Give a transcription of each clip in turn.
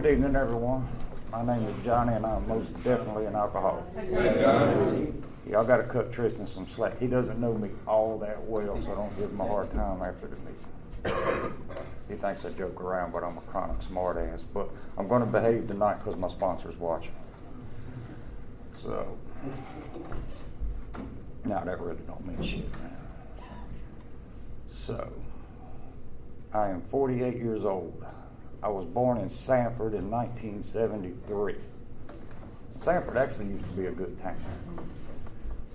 Good evening, everyone. My name is Johnny, and I'm most definitely an alcoholic. Hey, Johnny. Y'all got to cut Tristan some slack. He doesn't know me all that well, so don't give him a hard time after the meeting. He thinks I joke around, but I'm a chronic smartass. But I'm going to behave tonight because my sponsor's watching. So, now that really don't mean shit, man. So, I am 48 years old. I was born in Sanford in 1973. Sanford actually used to be a good town.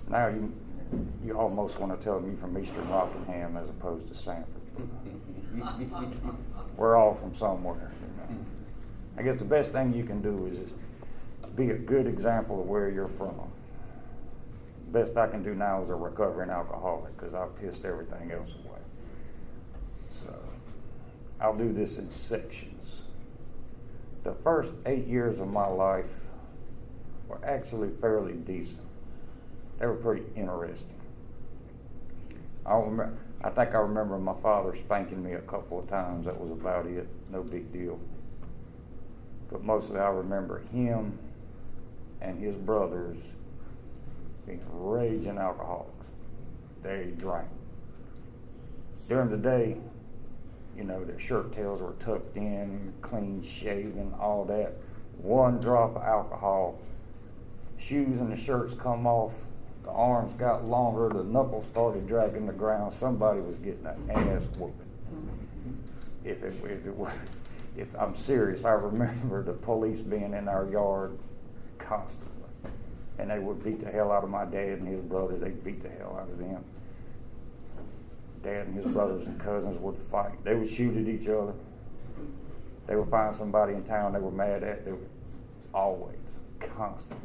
Now you almost want to tell me from Eastern Rockingham as opposed to Sanford. We're all from somewhere. You know. I guess the best thing you can do is be a good example of where you're from. The best I can do now is a recovering alcoholic because I've pissed everything else away. So I'll do this in sections. The first 8 years of my life were actually fairly decent. They were pretty interesting. I think I remember my father spanking me a couple of times. That was about it. No big deal. But mostly I remember him and his brothers being raging alcoholics. They drank. During the day, you know, their shirt tails were tucked in, clean shaven, all that. One drop of alcohol, shoes and the shirts come off, the arms got longer, the knuckles started dragging the ground. Somebody was getting an ass whooping. If I'm serious, I remember the police being in our yard constantly. And they would beat the hell out of my dad and his brothers. They'd beat the hell out of them. Dad and his brothers and cousins would fight. They would shoot at each other. They would find somebody in town they were mad at. They would always, constantly.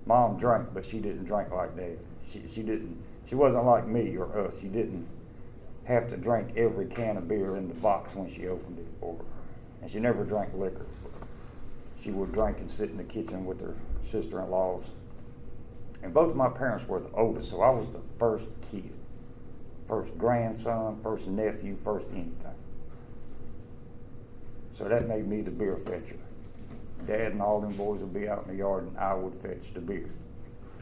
Mom drank, but she didn't drink like Dad. She wasn't like me or us. She didn't have to drink every can of beer in the box when she opened it for her. And she never drank liquor. She would drink and sit in the kitchen with her sister-in-laws. And both of my parents were the oldest, so I was the first kid. First grandson, first nephew, first anything. So that made me the beer fetcher. Dad and all them boys would be out in the yard and I would fetch the beer.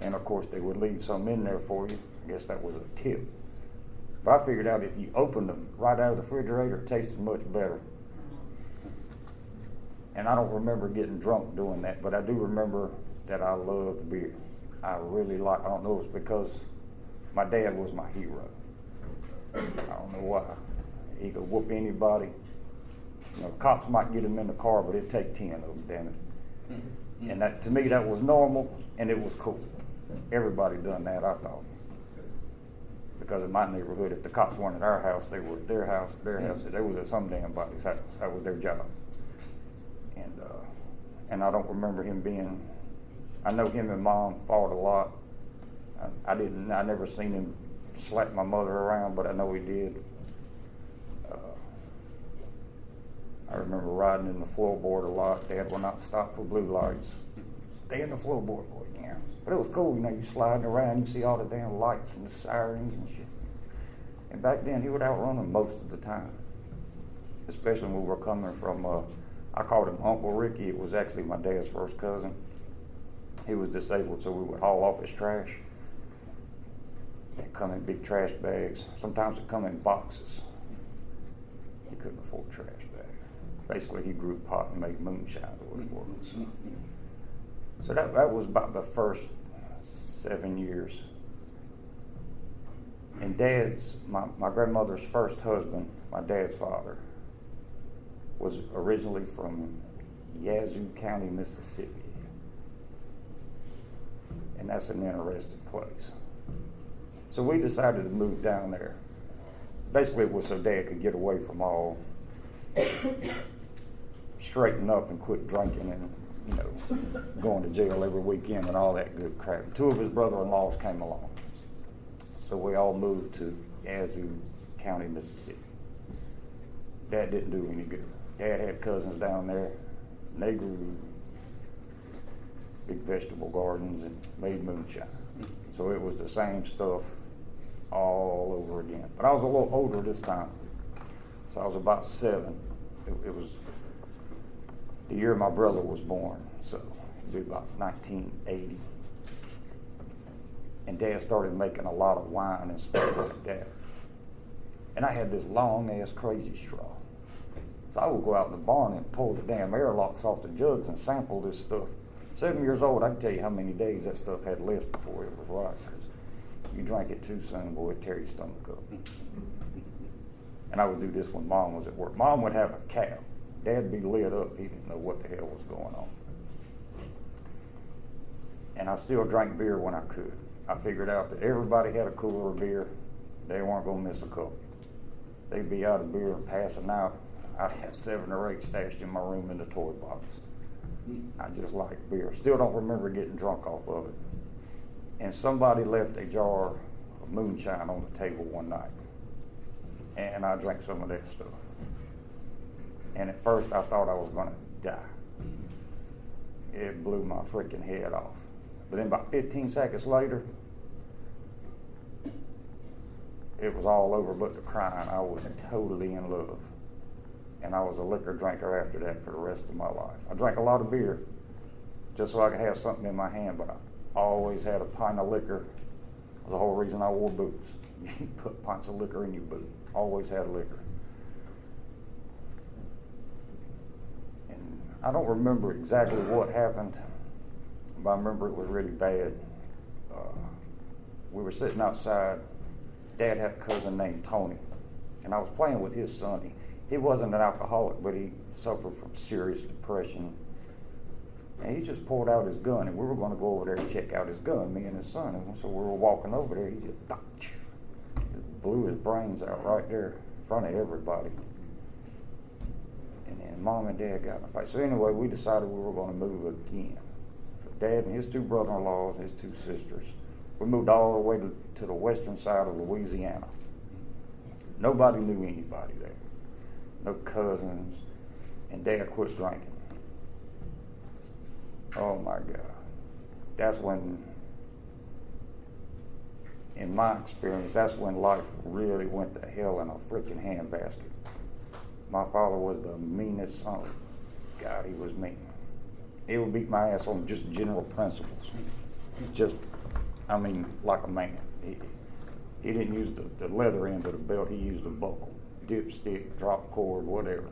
And of course they would leave some in there for you. I guess that was a tip. But I figured out if you opened them right out of the refrigerator, it tasted much better. And I don't remember getting drunk doing that, but I do remember that I loved beer. I don't know if it's because my dad was my hero. I don't know why. He could whoop anybody. You know, cops might get him in the car, but it'd take 10 of them, damn it. And that, to me, that was normal, and it was cool. Everybody done that, I thought. Because in my neighborhood, if the cops weren't at our house, they were at their house. They was at some damn body's house. That was their job. And I don't remember him being. I know him and Mom fought a lot. I never seen him slap my mother around, but I know he did. I remember riding in the floorboard a lot. Dad would not stop for blue lights. Stay in the floorboard, boy, yeah. But it was cool, you know, you sliding around, you see all the damn lights and the sirens and shit. And back then, he would outrun them most of the time. Especially when we were coming from, I called him Uncle Ricky. It was actually my dad's first cousin. He was disabled, so we would haul off his trash. They'd come in big trash bags. Sometimes it'd come in boxes. He couldn't afford trash bags. Basically, he grew pot and made moonshine or what it was. So that was about the first 7 years. And my grandmother's first husband, my dad's father, was originally from Yazoo County, Mississippi. And that's an interesting place. So we decided to move down there. Basically, it was so Dad could get away from all, straighten up and quit drinking and, you know, going to jail every weekend and all that good crap. 2 of his brother-in-laws came along. So we all moved to Yazoo County, Mississippi. Dad didn't do any good. Dad had cousins down there, and they grew big vegetable gardens and made moonshine. So it was the same stuff all over again. But I was a little older this time. So I was about 7. It was the year my brother was born, so it'd be about 1980. And Dad started making a lot of wine and stuff like that. And I had this long-ass crazy straw. So I would go out in the barn and pull the damn airlocks off the jugs and sample this stuff. 7 years old, I can tell you how many days that stuff had left before it was right. Because you drank it too soon, boy, it'd tear your stomach up. And I would do this when Mom was at work. Mom would have a cab. Dad'd be lit up. He didn't know what the hell was going on. And I still drank beer when I could. I figured out that everybody had a cooler of beer. They weren't going to miss a cup. They'd be out of beer and passing out. I'd have 7 or 8 stashed in my room in the toy box. I just like beer. Still don't remember getting drunk off of it. And somebody left a jar of moonshine on the table one night. And I drank some of that stuff. And at first I thought I was going to die. It blew my freaking head off. But then about 15 seconds later, it was all over but the crying. I was totally in love. And I was a liquor drinker after that for the rest of my life. I drank a lot of beer just so I could have something in my hand, but I always had a pint of liquor. That was the whole reason I wore boots. You put pints of liquor in your boot. Always had liquor. And I don't remember exactly what happened, but I remember it was really bad. We were sitting outside. Dad had a cousin named Tony, and I was playing with his son. He wasn't an alcoholic, but he suffered from serious depression. And he just pulled out his gun, and we were going to go over there and check out his gun, me and his son. And so we were walking over there. He just blew his brains out right there in front of everybody. And then Mom and Dad got in a fight. So anyway, we decided we were going to move again. So Dad and his 2 brother-in-laws, his 2 sisters, we moved all the way to the western side of Louisiana. Nobody knew anybody there. No cousins. And Dad quit drinking. Oh my God. That's when, in my experience, that's when life really went to hell in a freaking handbasket. My father was the meanest son. God, he was mean. He would beat my ass on just general principles. Just, I mean, like a man. He didn't use the leather end of the belt. He used the buckle, dipstick, drop cord, whatever.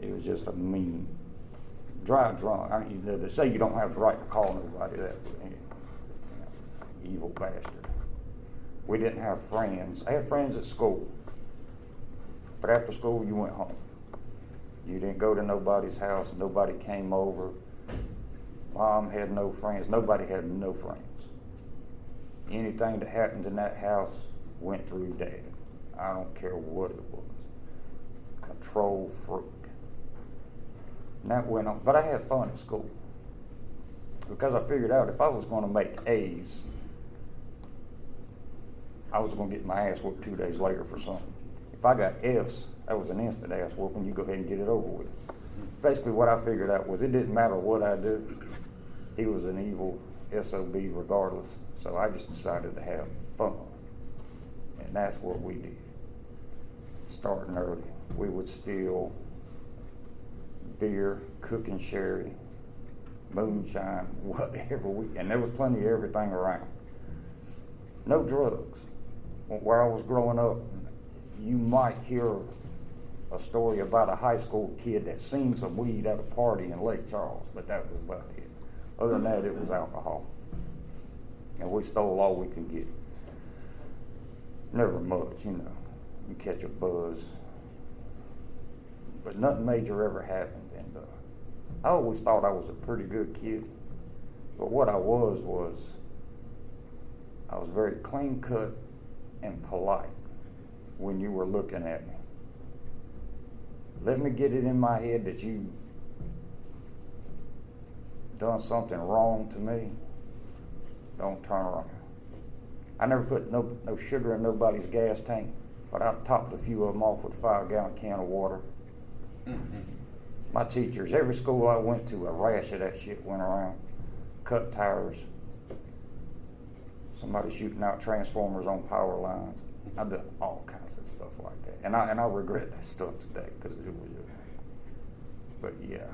It was just a mean, dry drunk. I mean, they say you don't have the right to call nobody that, but evil bastard. We didn't have friends. I had friends at school, but after school you went home. You didn't go to nobody's house. Nobody came over. Mom had no friends. Nobody had no friends. Anything that happened in that house went through Dad. I don't care what it was. Control freak. And that went on. But I had fun at school. Because I figured out if I was going to make A's, I was going to get my ass whooped 2 days later for something. If I got F's, that was an instant ass whooping. You go ahead and get it over with. Basically what I figured out was it didn't matter what I do. He was an evil SOB regardless. So I just decided to have fun. And that's what we did. Starting early. We would steal beer, cooking sherry, moonshine, whatever and there was plenty of everything around. No drugs. Where I was growing up, you might hear a story about a high school kid that seen some weed at a party in Lake Charles, but that was about it. Other than that, it was alcohol. And we stole all we could get. Never much, you know. You catch a buzz. But nothing major ever happened. And I always thought I was a pretty good kid. But what I was I was very clean cut and polite when you were looking at me. Let me get it in my head that you done something wrong to me. Don't turn around. I never put no sugar in nobody's gas tank, but I topped a few of them off with a 5-gallon can of water. Mm-hmm. My teachers, every school I went to, a rash of that shit went around. Cut tires. Somebody shooting out transformers on power lines. I've done all kinds of stuff like that. And I regret that stuff today because it was But yeah,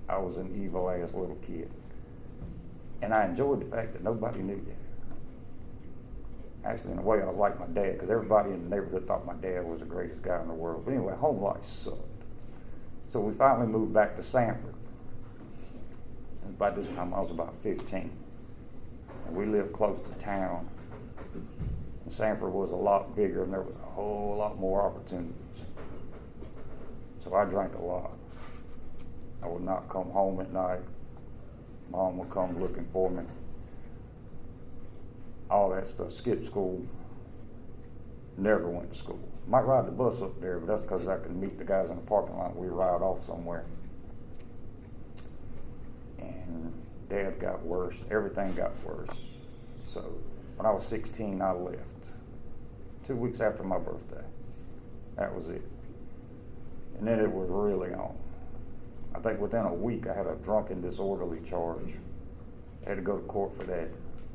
I was an evil ass little kid. And I enjoyed the fact that nobody knew that. Actually, in a way, I was like my dad, because everybody in the neighborhood thought my dad was the greatest guy in the world. But anyway, home life sucked. So we finally moved back to Sanford. And by this time, I was about 15. And we lived close to town. And Sanford was a lot bigger, and there was a whole lot more opportunities. So I drank a lot. I would not come home at night. Mom would come looking for me. All that stuff. Skipped school. Never went to school. Might ride the bus up there, but that's because I could meet the guys in the parking lot. We'd ride off somewhere. And Dad got worse. Everything got worse. So when I was 16, I left. 2 weeks after my birthday. That was it. And then it was really on. I think within a week I had a drunken disorderly charge. I had to go to court for that.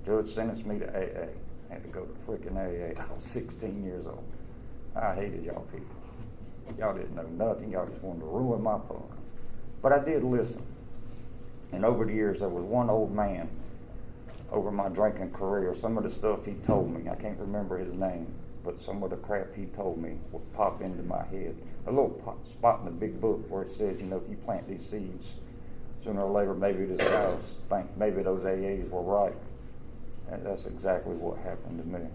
Judge sentenced me to AA. I had to go to freaking AA. I was 16 years old. I hated y'all people. Y'all didn't know nothing. Y'all just wanted to ruin my fun. But I did listen. And over the years, there was one old man over my drinking career. Some of the stuff he told me, I can't remember his name, but some of the crap he told me would pop into my head. A little spot in the big book where it says, if you plant these seeds, sooner or later, maybe this guy will think maybe those AAs were right. And that's exactly what happened to me.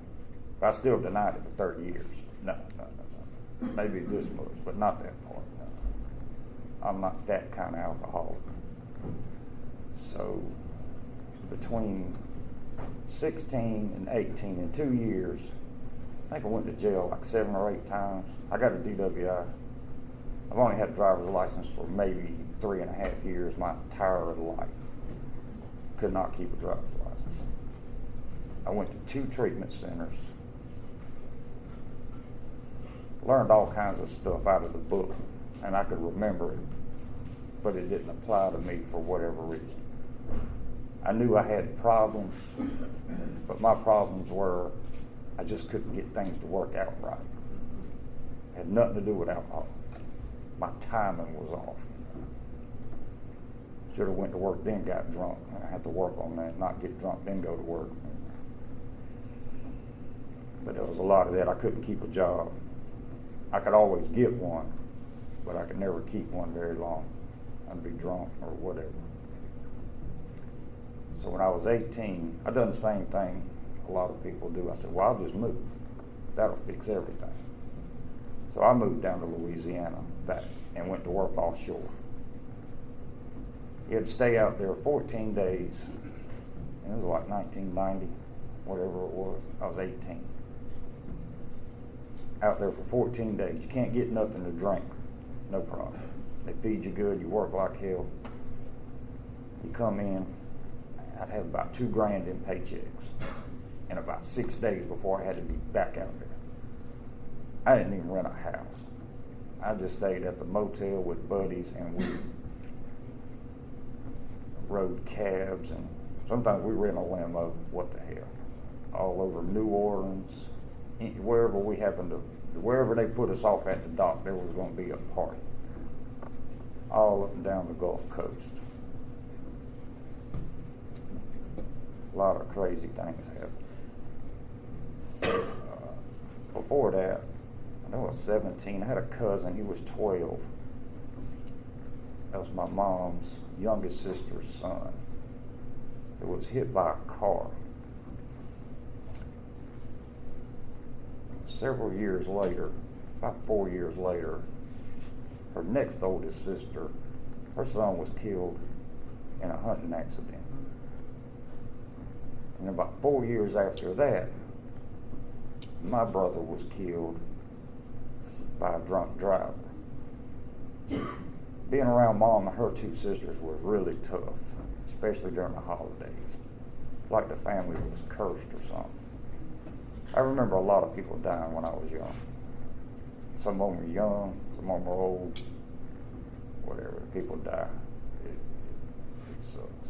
But I still denied it for 30 years. No. Maybe this much, but not that part. No. I'm not that kind of alcoholic. So between 16 and 18, in 2 years, I think I went to jail like 7 or 8 times. I got a DWI. I've only had a driver's license for maybe 3.5 years my entire life. Could not keep a driver's license. I went to 2 treatment centers. Learned all kinds of stuff out of the book, and I could remember it, but it didn't apply to me for whatever reason. I knew I had problems, but my problems were I just couldn't get things to work out right. It had nothing to do with alcohol. My timing was off. Should have went to work, then got drunk. I had to work on that, not get drunk, then go to work. But there was a lot of that. I couldn't keep a job. I could always get one, but I could never keep one very long. I'd be drunk or whatever. So when I was 18, I done the same thing a lot of people do. I said, well, I'll just move. That'll fix everything. So I moved down to Louisiana back and went to work offshore. You had to stay out there 14 days. And it was like 1990, whatever it was. I was 18. Out there for 14 days. You can't get nothing to drink. No problem. They feed you good. You work like hell. You come in. I'd have about $2 grand in paychecks. And about 6 days before I had to be back out there. I didn't even rent a house. I just stayed at the motel with buddies, and we rode cabs, and sometimes we rent a limo. What the hell? All over New Orleans, wherever we happened to, wherever they put us off at the dock, there was going to be a party. All up and down the Gulf Coast. A lot of crazy things happened. Before that, I was 17. I had a cousin. He was 12. That was my mom's youngest sister's son. It was hit by a car. Several years later, about 4 years later, her next oldest sister, her son was killed in a hunting accident. And about 4 years after that, my brother was killed by a drunk driver. Being around Mom and her 2 sisters was really tough, especially during the holidays. Like the family was cursed or something. I remember a lot of people dying when I was young. Some of them were young, some of them were old. Whatever, people die. It sucks.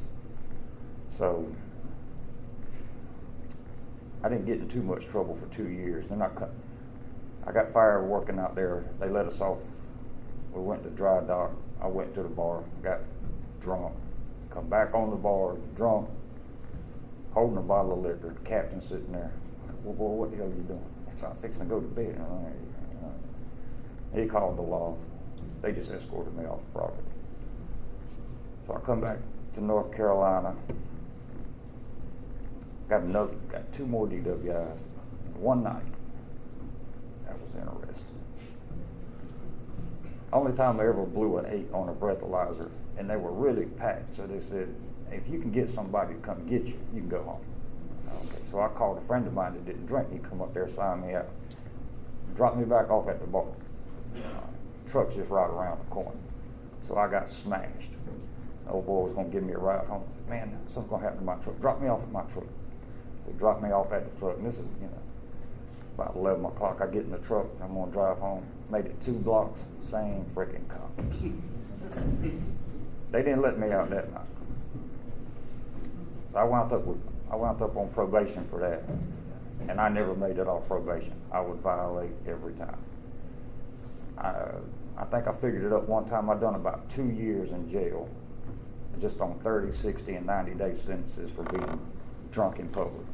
So I didn't get in too much trouble for 2 years. Then I got fired working out there. They let us off We went to dry dock. I went to the bar, got drunk, come back on the bar, drunk, holding a bottle of liquor. The captain sitting there. Well, boy, what the hell are you doing? I said, I'm fixing to go to bed. He called the law. They just escorted me off the property. So I come back to North Carolina. Got two more DWIs in one night. That was interesting. Only time I ever blew an 8 on a breathalyzer, and they were really packed. So they said, if you can get somebody to come get you, you can go home. Okay, so I called a friend of mine that didn't drink. He'd come up there, sign me out, drop me back off at the bar. Truck's just right around the corner. So I got smashed. The old boy was going to give me a ride home. Man, something's going to happen to my truck. Drop me off at my truck. They dropped me off at the truck. And this is, about 11 o'clock. I get in the truck. And I'm going to drive home. Made it 2 blocks. Same freaking cop. They didn't let me out that night. So I wound up on probation for that. And I never made it off probation. I would violate every time. I think I figured it up one time. I'd done about 2 years in jail, just on 30, 60, and 90-day sentences for being drunk in public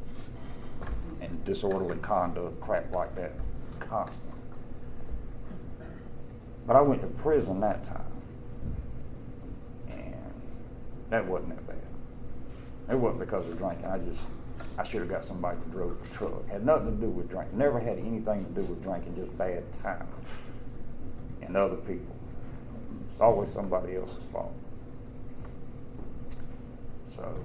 and disorderly conduct, crap like that, constantly. But I went to prison that time, and that wasn't that bad. It wasn't because of drinking. I should have got somebody that drove the truck. Had nothing to do with drinking. Never had anything to do with drinking, just bad timing. And other people. It's always somebody else's fault. So,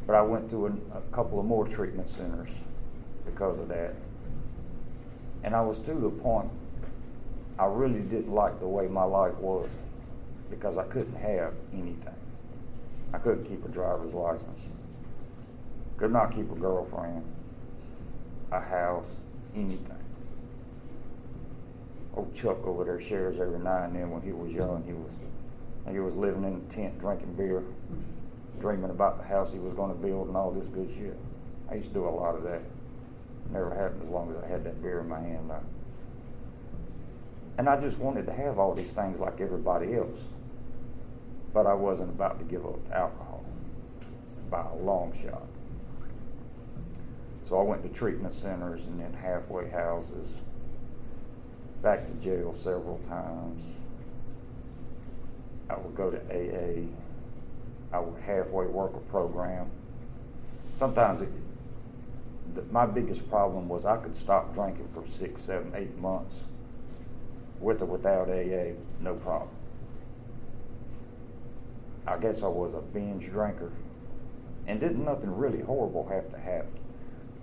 but I went to a couple of more treatment centers because of that. And I was to the point I really didn't like the way my life was because I couldn't have anything. I couldn't keep a driver's license. Could not keep a girlfriend, a house, anything. Old Chuck over there shares every now and then when he was young. He was living in a tent, drinking beer, dreaming about the house he was going to build and all this good shit. I used to do a lot of that. Never happened as long as I had that beer in my hand now. And I just wanted to have all these things like everybody else. But I wasn't about to give up alcohol by a long shot. So I went to treatment centers and then halfway houses, back to jail several times. I would go to AA. I would halfway work a program. Sometimes my biggest problem was I could stop drinking for 6, 7, 8 months. With or without AA, no problem. I guess I was a binge drinker. And didn't nothing really horrible have to happen.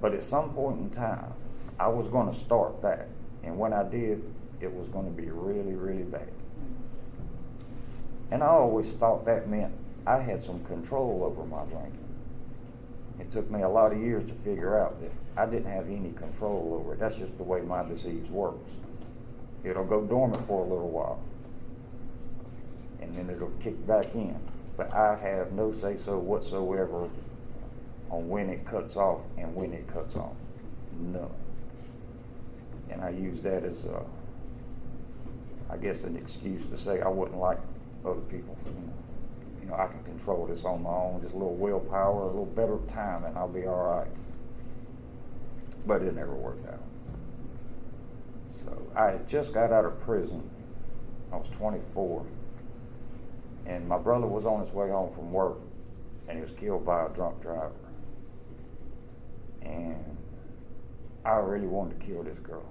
But at some point in time, I was going to start that. And when I did, it was going to be really, really bad. And I always thought that meant I had some control over my drinking. It took me a lot of years to figure out that I didn't have any control over it. That's just the way my disease works. It'll go dormant for a little while, and then it'll kick back in. But I have no say-so whatsoever on when it cuts off and when it cuts on. None. And I use that as, I guess, an excuse to say I wouldn't like other people. You know, I can control this on my own. Just a little willpower, a little better time, and I'll be all right. But it never worked out. So I had just got out of prison. I was 24. And my brother was on his way home from work, and he was killed by a drunk driver. And I really wanted to kill this girl.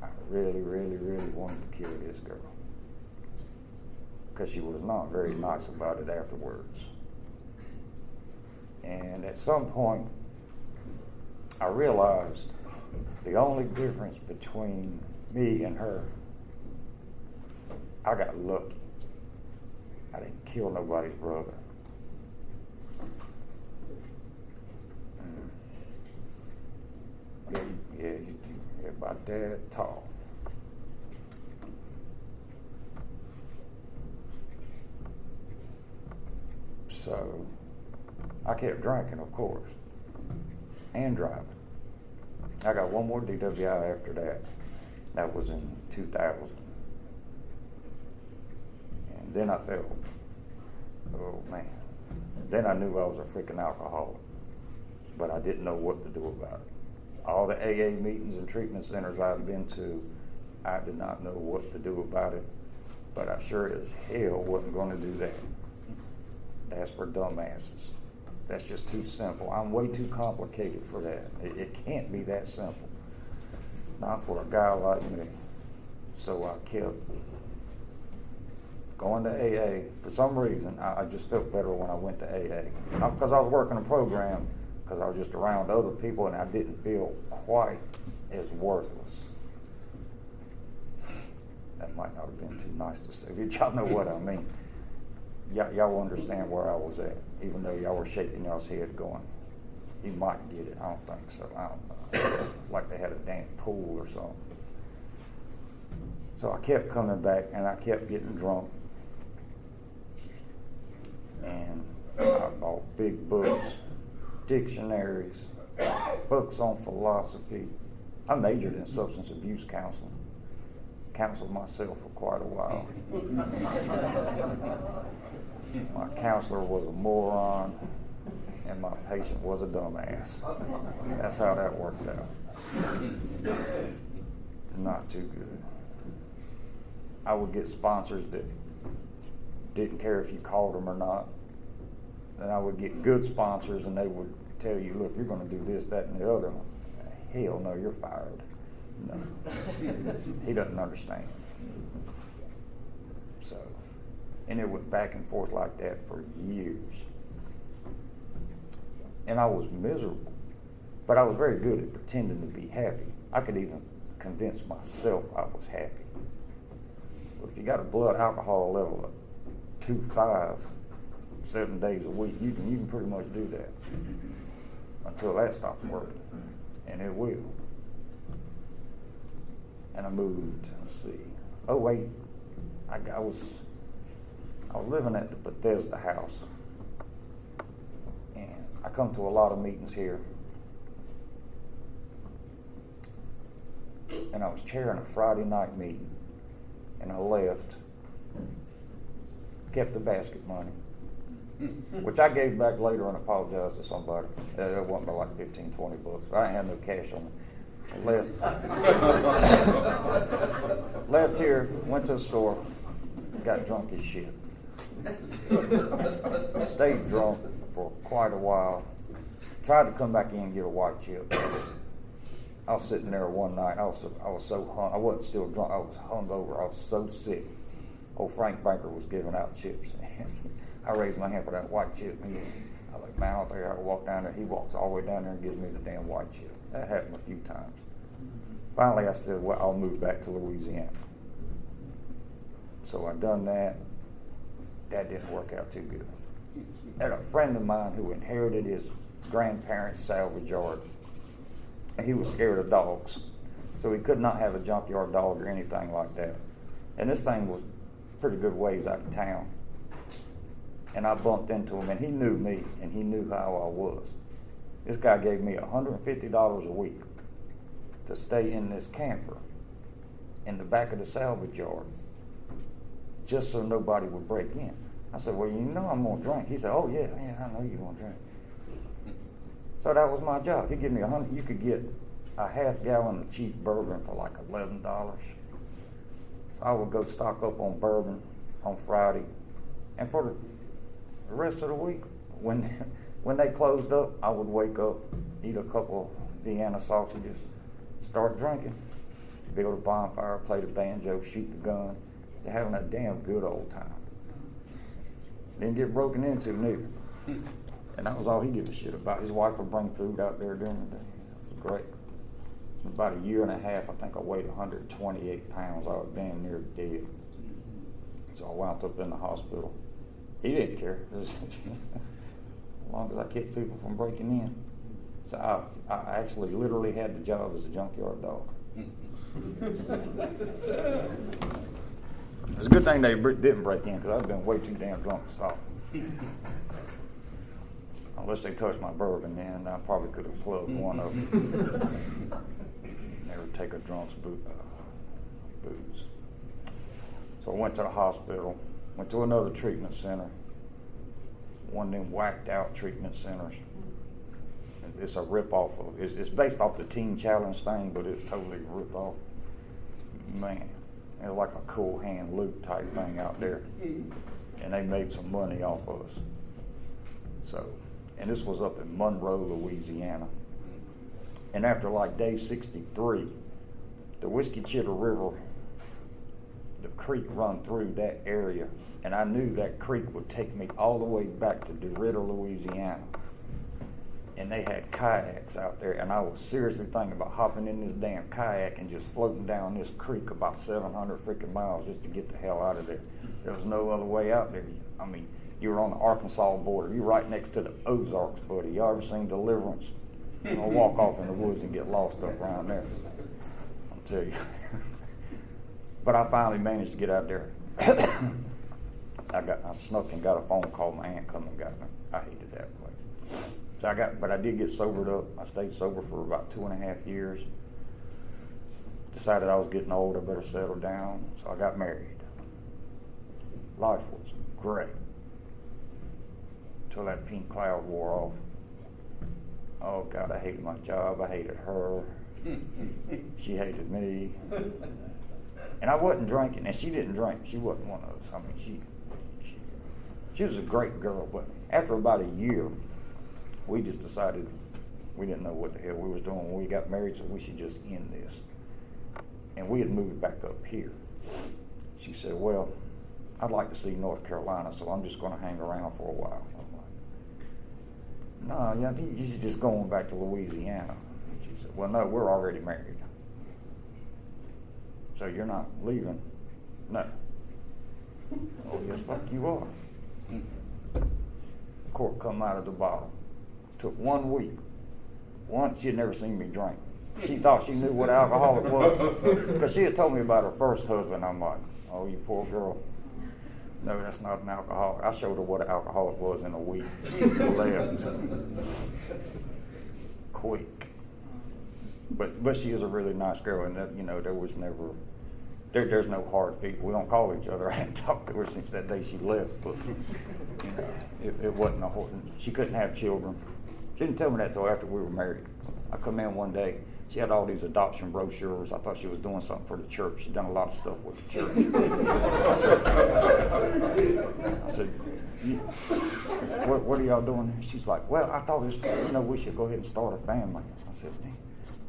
I really, really, really wanted to kill this girl. Because she was not very nice about it afterwards. And at some point, I realized the only difference between me and her, I got lucky. I didn't kill nobody's brother. Yeah, you're about that tall. So I kept drinking, of course, and driving. I got one more DWI after that. That was in 2000. Then I felt, oh man. Then I knew I was a freaking alcoholic, but I didn't know what to do about it. All the AA meetings and treatment centers I've been to, I did not know what to do about it, but I sure as hell wasn't going to do that. That's for dumbasses. That's just too simple. I'm way too complicated for that. It can't be that simple. Not for a guy like me. So I kept going to AA. For some reason, I just felt better when I went to AA. Not because I was working a program, because I was just around other people and I didn't feel quite as worthless. That might not have been too nice to say, but y'all know what I mean. Y'all understand where I was at, even though y'all were shaking y'all's head going, he might get it. I don't think so. I don't know. Like they had a damn pool or something. So I kept coming back and I kept getting drunk. And I bought big books, dictionaries, books on philosophy. I majored in substance abuse counseling. Counseled myself for quite a while. My counselor was a moron, and my patient was a dumbass. That's how that worked out. Not too good. I would get sponsors that didn't care if you called them or not. Then I would get good sponsors, and they would tell you, look, you're going to do this, that, and the other. Hell no, you're fired. No. He doesn't understand. So, and it went back and forth like that for years. And I was miserable, but I was very good at pretending to be happy. I could even convince myself I was happy. But if you got a blood alcohol level of 2.5, 7 days a week, you can pretty much do that until that stops working, and it will. And I moved. Let's see. Oh wait, I was living at the Bethesda house, and I come to a lot of meetings here. And I was chairing a Friday night meeting, and I left, kept the basket money, which I gave back later and apologized to somebody. It wasn't but like $15, $20, but I didn't have no cash on me. Left here, went to the store, got drunk as shit. Stayed drunk for quite a while. Tried to come back in and get a white chip. I was sitting there one night. I was so hung. I wasn't still drunk. I was hungover. I was so sick. Old Frank Banker was giving out chips. I raised my hand for that white chip. I was like, man, I don't think I can walk down there. He walks all the way down there and gives me the damn white chip. That happened a few times. Finally, I said, well, I'll move back to Louisiana. So I done that. That didn't work out too good. I had a friend of mine who inherited his grandparents' salvage yard. And he was scared of dogs. So he could not have a junkyard dog or anything like that. And this thing was pretty good ways out of town. And I bumped into him, and he knew me, and he knew how I was. This guy gave me $150 a week to stay in this camper in the back of the salvage yard, just so nobody would break in. I said, well, you know I'm going to drink. He said, oh, yeah, I know you're going to drink. So that was my job. He gave me $100. You could get a half gallon of cheap bourbon for like $11. So I would go stock up on bourbon on Friday. And for the rest of the week, when they closed up, I would wake up, eat a couple of Vienna sausages, start drinking, build a bonfire, play the banjo, shoot the gun. They're having a damn good old time. Didn't get broken into neither. And that was all he gave a shit about. His wife would bring food out there during the day. It was great. About a year and a half, I think I weighed 128 pounds. I was damn near dead. So I wound up in the hospital. He didn't care. As long as I kept people from breaking in. So I actually literally had the job as a junkyard dog. It's a good thing they didn't break in, because I've been way too damn drunk to stop. Unless they touched my bourbon, then I probably could have plugged one of them. Never take a drunk's booze. So I went to the hospital. Went to another treatment center. One of them whacked out treatment centers. It's a rip-off of, it's based off the Teen Challenge thing, but it's totally ripped off. Man, it's like a cool hand loop type thing out there. And they made some money off of us. So, and this was up in Monroe, Louisiana. And after like day 63, the Whiskey Chitter River, the creek run through that area. And I knew that creek would take me all the way back to DeRidder, Louisiana. And they had kayaks out there, and I was seriously thinking about hopping in this damn kayak and just floating down this creek about 700 freaking miles just to get the hell out of there. There was no other way out there. I mean, you were on the Arkansas border. You're right next to the Ozarks, buddy. You ever seen Deliverance? You know, walk off in the woods and get lost up around there. I'll tell you. But I finally managed to get out there. I snuck and got a phone call. My aunt come and got me. I hated that place. So but I did get sobered up. I stayed sober for about 2.5 years. Decided I was getting old, I better settle down. So I got married. Life was great. Till that pink cloud wore off. Oh God, I hated my job. I hated her. She hated me. And I wasn't drinking, and she didn't drink. She wasn't one of us. I mean, she was a great girl, but after about a year, we just decided we didn't know what the hell we was doing when we got married, so we should just end this. And we had moved back up here. She said, well, I'd like to see North Carolina, so I'm just going to hang around for a while. I'm like, no, yeah, you should just go on back to Louisiana. She said, well, no, we're already married. So you're not leaving? No. Oh, yes, fuck you are. Cork come out of the bottle. Took 1 week. Once she had never seen me drink. She thought she knew what alcoholic was. Because she had told me about her first husband. I'm like, oh, you poor girl. No, that's not an alcoholic. I showed her what an alcoholic was in a week. She left. Quick. But she is a really nice girl, and that, you know, there was never, there's no hard feet. We don't call each other. I hadn't talked to her since that day she left. But you know, it wasn't a whole. She couldn't have children. She didn't tell me that until after we were married. I come in one day. She had all these adoption brochures. I thought she was doing something for the church. She'd done a lot of stuff with the church. I said, what are y'all doing? She's like, well, I thought we should go ahead and start a family. I said,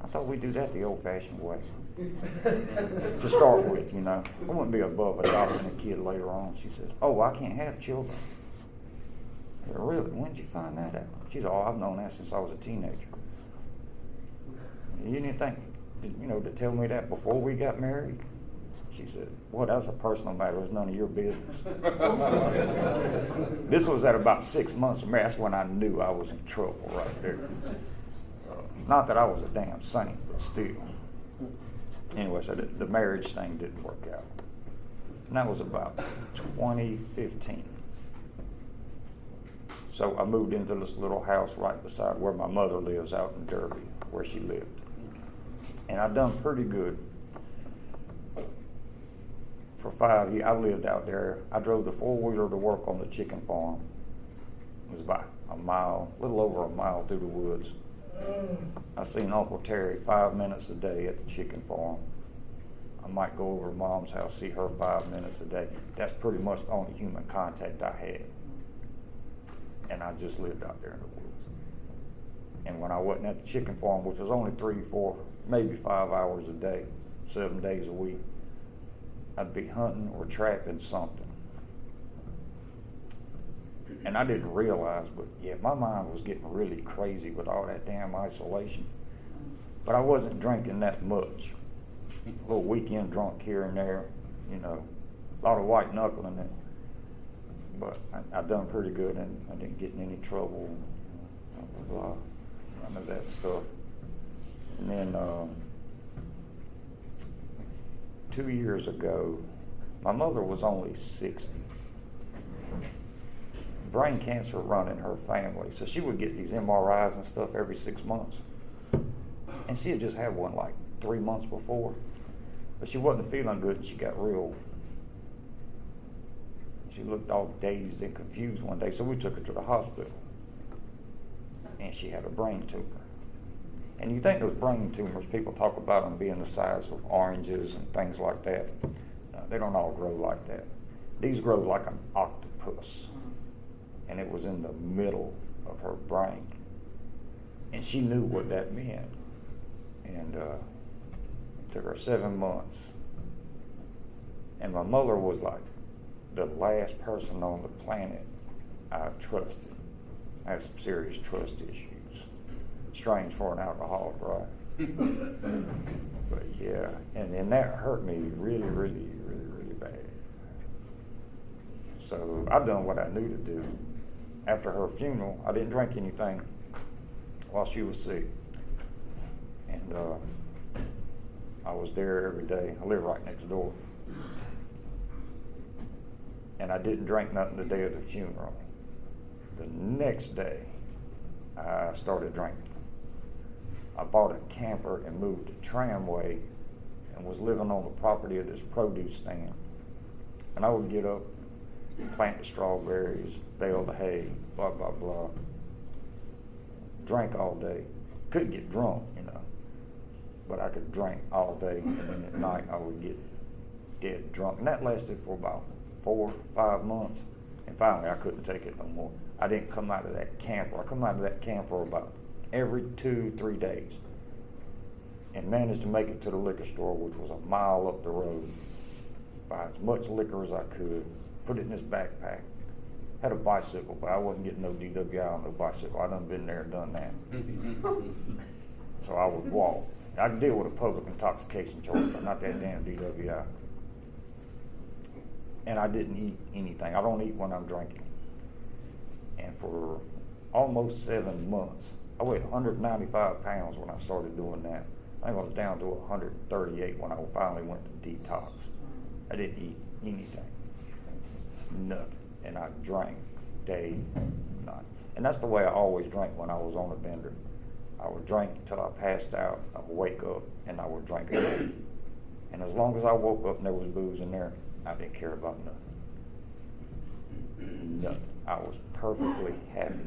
I thought we'd do that the old-fashioned way. To start with, you know. I wouldn't be above adopting a kid later on. She said, oh, I can't have children. I said, really? When did you find that out? She said, oh, I've known that since I was a teenager. You didn't think, you know, to tell me that before we got married? She said, well, that's a personal matter. It's none of your business. This was at about 6 months of marriage. That's when I knew I was in trouble right there. Not that I was a damn saint, but still. Anyway, so the marriage thing didn't work out. And that was about 2015. So I moved into this little house right beside where my mother lives out in Derby, where she lived. And I've done pretty good. For 5 years, I lived out there. I drove the four-wheeler to work on the chicken farm. It was about a little over a mile through the woods. I seen Uncle Terry 5 minutes a day at the chicken farm. I might go over to Mom's house, see her 5 minutes a day. That's pretty much the only human contact I had. And I just lived out there in the woods. And when I wasn't at the chicken farm, which was only 3, 4, maybe 5 hours a day, 7 days a week, I'd be hunting or trapping something. And I didn't realize, but yeah, my mind was getting really crazy with all that damn isolation. But I wasn't drinking that much. A little weekend drunk here and there, you know, a lot of white knuckling it. But I done pretty good, and I didn't get in any trouble. Blah, blah, blah. None of that stuff. And then 2 years ago, my mother was only 60. Brain cancer run in her family, so she would get these MRIs and stuff every 6 months. And she had just had one like 3 months before, but she wasn't feeling good, and she got real, She looked all dazed and confused one day, so we took her to the hospital. And she had a brain tumor. And you think those brain tumors, people talk about them being the size of oranges and things like that. They don't all grow like that. These grow like an octopus. And it was in the middle of her brain. And she knew what that meant. And it took her 7 months. And my mother was like the last person on the planet I trusted. I had some serious trust issues. Strange for an alcoholic, right? But yeah, and that hurt me really, really, really, really bad. So I've done what I knew to do. After her funeral, I didn't drink anything while she was sick. And I was there every day. I live right next door. And I didn't drink nothing the day of the funeral. The next day, I started drinking. I bought a camper and moved to Tramway and was living on the property of this produce stand. And I would get up, plant the strawberries, bale the hay, blah, blah, blah. Drank all day. Couldn't get drunk, but I could drink all day, and then at night I would get dead drunk. And that lasted for about 4 or 5 months. And finally I couldn't take it no more. I didn't come out of that camper. I come out of that camper about every 2-3 days and managed to make it to the liquor store, which was a mile up the road, buy as much liquor as I could, put it in this backpack. Had a bicycle, but I wasn't getting no DWI on no bicycle. I done been there and done that. So I would walk. I could deal with a public intoxication charge, but not that damn DWI. And I didn't eat anything. I don't eat when I'm drinking. And for almost 7 months, I weighed 195 pounds when I started doing that. I think I was down to 138 when I finally went to detox. I didn't eat anything, nothing. And I drank day and night. And that's the way I always drank when I was on a bender. I would drink until I passed out. I would wake up and I would drink again. And as long as I woke up and there was booze in there, I didn't care about nothing. Nothing. I was perfectly happy.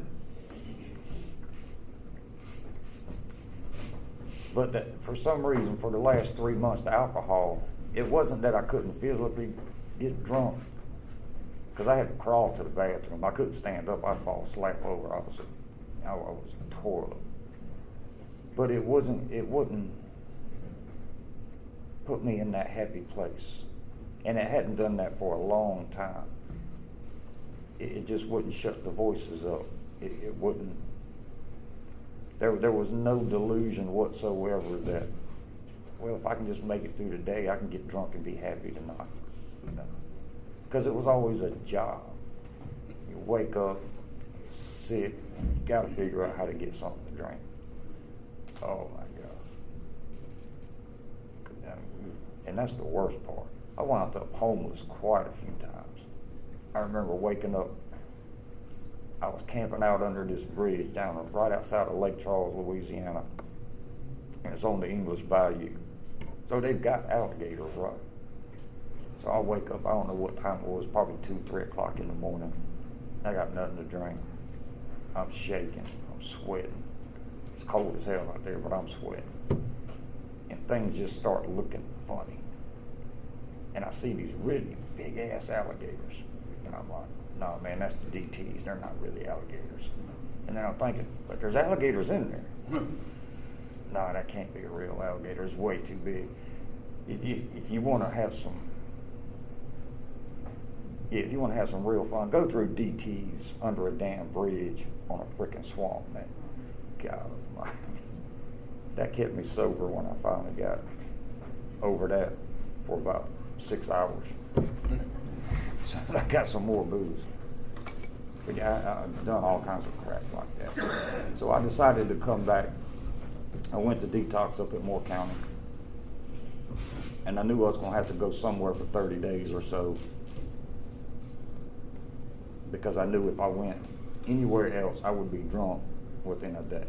But that, for some reason, for the last 3 months, the alcohol, it wasn't that I couldn't physically get drunk, because I had to crawl to the bathroom. I couldn't stand up. I'd fall slap over. I was a toilet. But it wouldn't put me in that happy place. And it hadn't done that for a long time. It just wouldn't shut the voices up. It wouldn't. There was no delusion whatsoever that, well, if I can just make it through the day, I can get drunk and be happy tonight. Because it was always a job. You wake up, sick, you got to figure out how to get something to drink. Oh my God. And that's the worst part. I wound up homeless quite a few times. I remember waking up, I was camping out under this bridge down right outside of Lake Charles, Louisiana. And it's on the English Bayou. So they've got alligators, right? So I wake up, I don't know what time it was, probably 2-3 o'clock in the morning. I got nothing to drink. I'm shaking, I'm sweating. It's cold as hell out there, but I'm sweating. And things just start looking funny. And I see these really big ass alligators. And I'm like, no man, that's the DTs, they're not really alligators. And then I'm thinking, but there's alligators in there. No, that can't be a real alligator, it's way too big. If you want to have some, if you want to have some real fun, go through DTs under a damn bridge on a freaking swamp, man. God almighty. That kept me sober when I finally got over that for about 6 hours. So I got some more booze. But yeah, I've done all kinds of crap like that. So I decided to come back. I went to detox up at Moore County. And I knew I was going to have to go somewhere for 30 days or so, because I knew if I went anywhere else, I would be drunk within a day.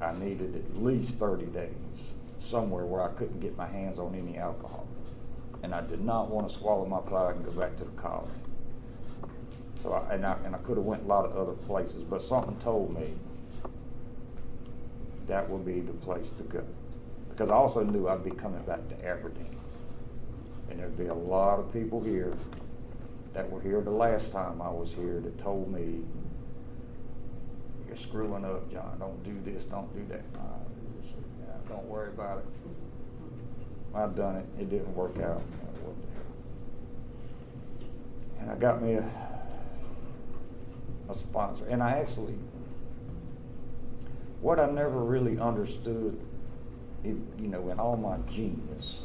I needed at least 30 days somewhere where I couldn't get my hands on any alcohol. And I did not want to swallow my pride and go back to the colony. So I could have went a lot of other places, but something told me that would be the place to go. Because I also knew I'd be coming back to Aberdeen. And there'd be a lot of people here that were here the last time I was here that told me, "You're screwing up, John. Don't do this, don't do that." Don't worry about it. I've done it. It didn't work out. What the hell? And I got me a sponsor. And I actually, what I never really understood, in all my genius,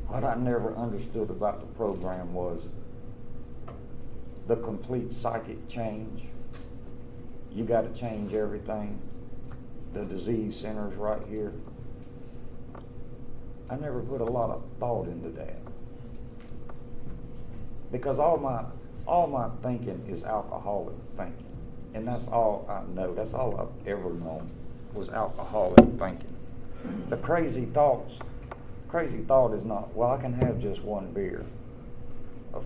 what I never understood about the program was the complete psychic change. You got to change everything. The disease center's right here. I never put a lot of thought into that, because all my thinking is alcoholic thinking, and that's all I know. That's all I've ever known was alcoholic thinking. The crazy thought is not, well, I can have just one beer.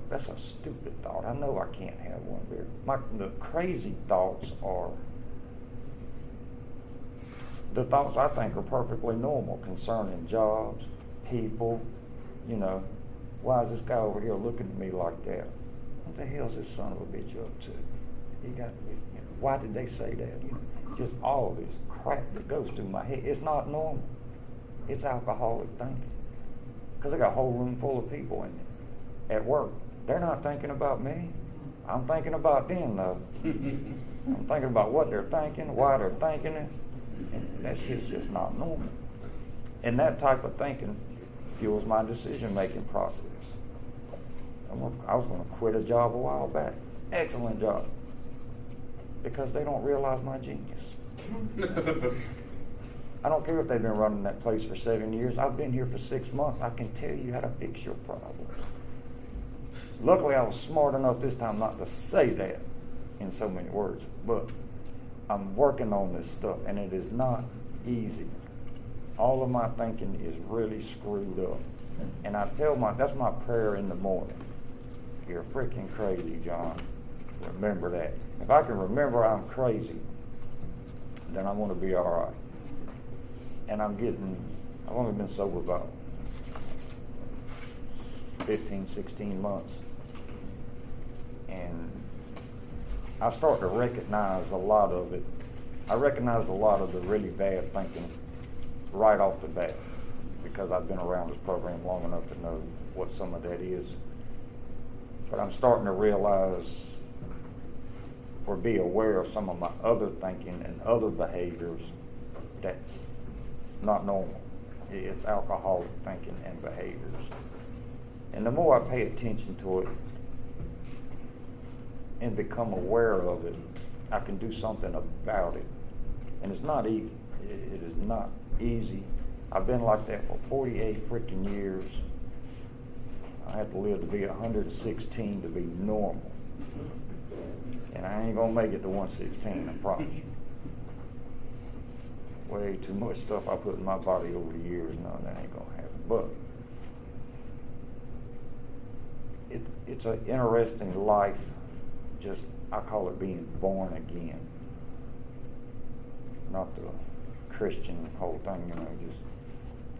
That's a stupid thought. I know I can't have one beer. The crazy thoughts are the thoughts I think are perfectly normal concerning jobs, people. Why is this guy over here looking at me like that? What the hell is this son of a bitch up to? He got me. Why did they say that? Just all of this crap that goes through my head. It's not normal. It's alcoholic thinking. Because I got a whole room full of people in it at work. They're not thinking about me. I'm thinking about them, though. I'm thinking about what they're thinking, why they're thinking it. And that shit's just not normal. And that type of thinking fuels my decision-making process. I was going to quit a job a while back. Excellent job. Because they don't realize my genius. I don't care if they've been running that place for 7 years. I've been here for 6 months. I can tell you how to fix your problems. Luckily, I was smart enough this time not to say that in so many words. But I'm working on this stuff, and it is not easy. All of my thinking is really screwed up. And that's my prayer in the morning. You're freaking crazy, John. Remember that. If I can remember I'm crazy, then I'm going to be all right. And I've only been sober about 15, 16 months. And I start to recognize a lot of it. I recognized a lot of the really bad thinking right off the bat, because I've been around this program long enough to know what some of that is. But I'm starting to realize or be aware of some of my other thinking and other behaviors that's not normal. It's alcoholic thinking and behaviors. And the more I pay attention to it and become aware of it, I can do something about it. And it's not easy. It is not easy. I've been like that for 48 freaking years. I had to live to be 116 to be normal. And I ain't gonna make it to 116, I promise you. Way too much stuff I put in my body over the years. No, that ain't gonna happen. But it's an interesting life. Just, I call it being born again. Not the Christian whole thing,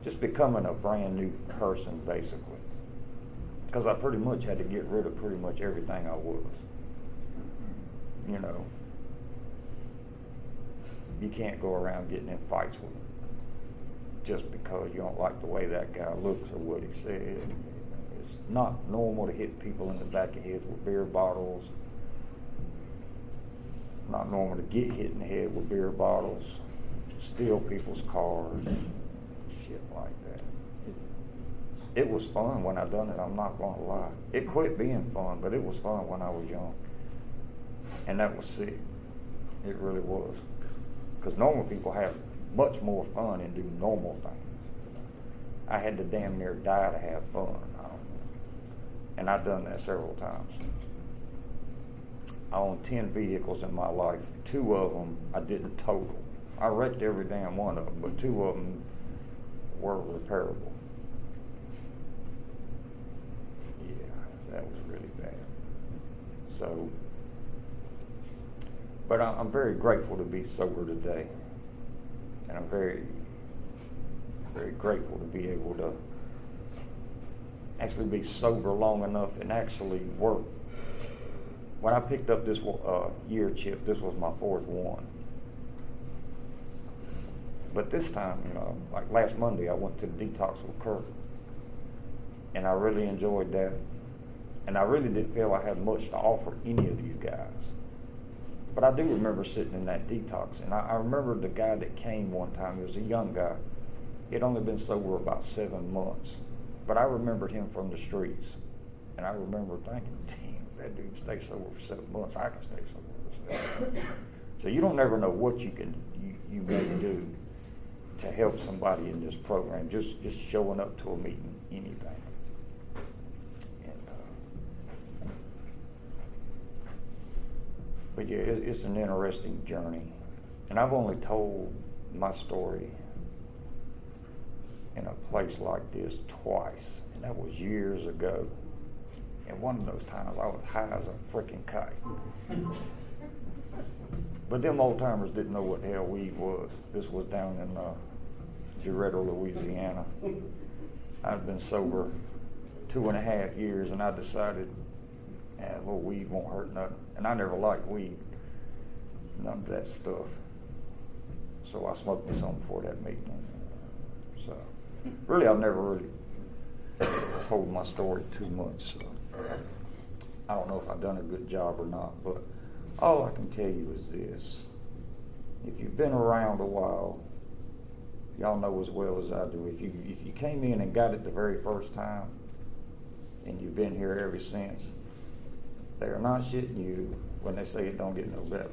just becoming a brand new person, basically. Because I pretty much had to get rid of pretty much everything I was. You can't go around getting in fights with them just because you don't like the way that guy looks or what he said. It's not normal to hit people in the back of heads with beer bottles. Not normal to get hit in the head with beer bottles, steal people's cars, shit like that. It was fun when I done it, I'm not going to lie. It quit being fun, but it was fun when I was young. And that was sick. It really was. Because normal people have much more fun and do normal things. I had to damn near die to have fun. And I've done that several times. I own 10 vehicles in my life. 2 of them I didn't total. I wrecked every damn one of them, but 2 of them were repairable. Yeah, that was really bad. So But I'm very grateful to be sober today. And I'm very, very grateful to be able to actually be sober long enough and actually work. When I picked up this year chip, this was my fourth one. But this time, like last Monday, I went to the detox with Kirk. And I really enjoyed that. And I really didn't feel I had much to offer any of these guys. But I do remember sitting in that detox. And I remember the guy that came one time. He was a young guy. He had only been sober about 7 months. But I remembered him from the streets. And I remember thinking, damn, that dude stayed sober for 7 months. I can stay sober for 7 months. So you don't never know what you may do to help somebody in this program. Just showing up to a meeting, anything. But yeah, it's an interesting journey. And I've only told my story in a place like this twice. And that was years ago. And one of those times I was high as a freaking kite. But them old timers didn't know what the hell weed was. This was down in Geretta, Louisiana. I'd been sober 2.5 years, and I decided, a little weed won't hurt nothing. And I never liked weed, none of that stuff. So I smoked me some before that meeting. So really, I've never really told my story too much. So I don't know if I've done a good job or not, but all I can tell you is this. If you've been around a while, y'all know as well as I do. If you came in and got it the very first time, and you've been here ever since, they are not shitting you when they say it don't get no better.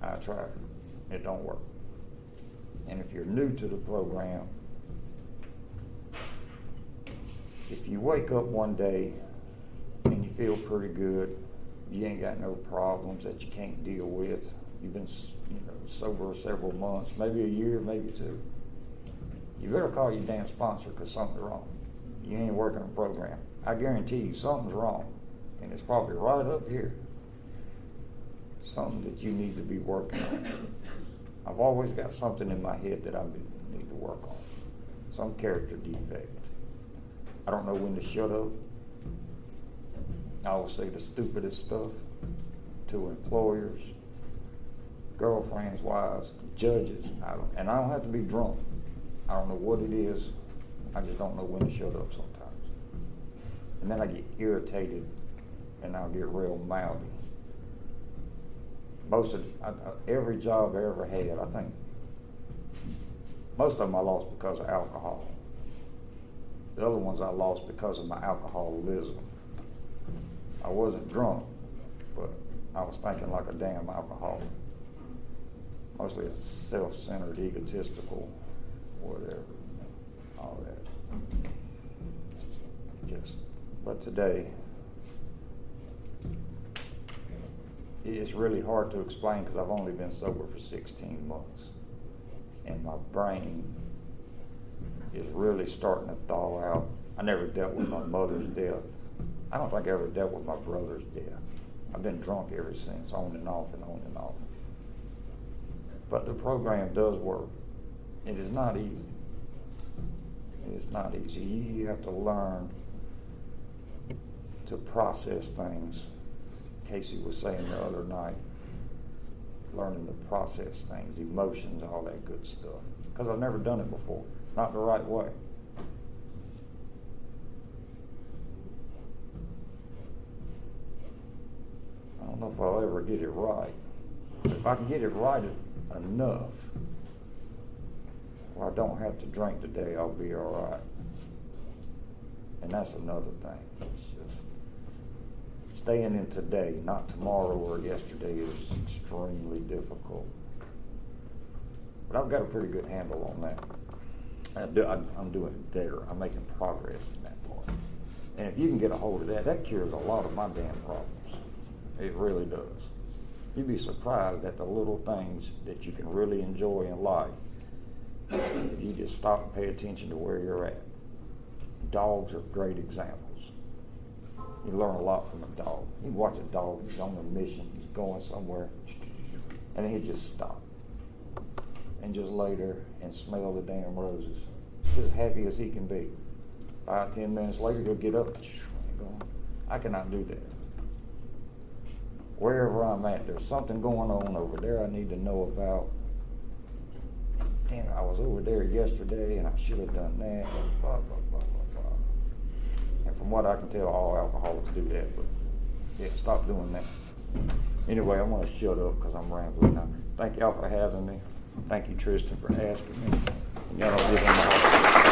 I tried it. It don't work. And if you're new to the program, if you wake up one day and you feel pretty good, you ain't got no problems that you can't deal with, you've been sober several months, maybe a year, maybe 2, you better call your damn sponsor because something's wrong. You ain't working a program. I guarantee you something's wrong. And it's probably right up here. Something that you need to be working on. I've always got something in my head that I need to work on. Some character defect. I don't know when to shut up. I will say the stupidest stuff to employers, girlfriends, wives, judges. I don't have to be drunk. I don't know what it is. I just don't know when to shut up sometimes. And then I get irritated and I'll get real mouthy. Every job I ever had, I think, most of them I lost because of alcohol. The other ones I lost because of my alcoholism. I wasn't drunk, but I was thinking like a damn alcoholic. Mostly a self-centered, egotistical, whatever, all that. But today, it's really hard to explain because I've only been sober for 16 months. And my brain is really starting to thaw out. I never dealt with my mother's death. I don't think I ever dealt with my brother's death. I've been drunk ever since, on and off and on and off. But the program does work. It is not easy. It is not easy. You have to learn to process things. Casey was saying the other night, learning to process things, emotions, all that good stuff. Because I've never done it before, not the right way. I don't know if I'll ever get it right. If I can get it right enough, where I don't have to drink today, I'll be all right. And that's another thing. It's just staying in today, not tomorrow or yesterday, is extremely difficult. But I've got a pretty good handle on that. I'm doing better. I'm making progress in that part. And if you can get a hold of that, that cures a lot of my damn problems. It really does. You'd be surprised at the little things that you can really enjoy in life if you just stop and pay attention to where you're at. Dogs are great examples. You learn a lot from a dog. You watch a dog, he's on a mission, he's going somewhere. And he'd just stop and just lay there and smell the damn roses. Just happy as he can be. 5-10 minutes later, he'll get up and go. I cannot do that. Wherever I'm at, there's something going on over there I need to know about. Damn, I was over there yesterday and I should have done that. Blah, blah, blah, blah, blah. And from what I can tell, all alcoholics do that. But yeah, stop doing that. Anyway, I'm going to shut up because I'm rambling now. Thank y'all for having me. Thank you, Tristan, for asking me. Y'all don't give him a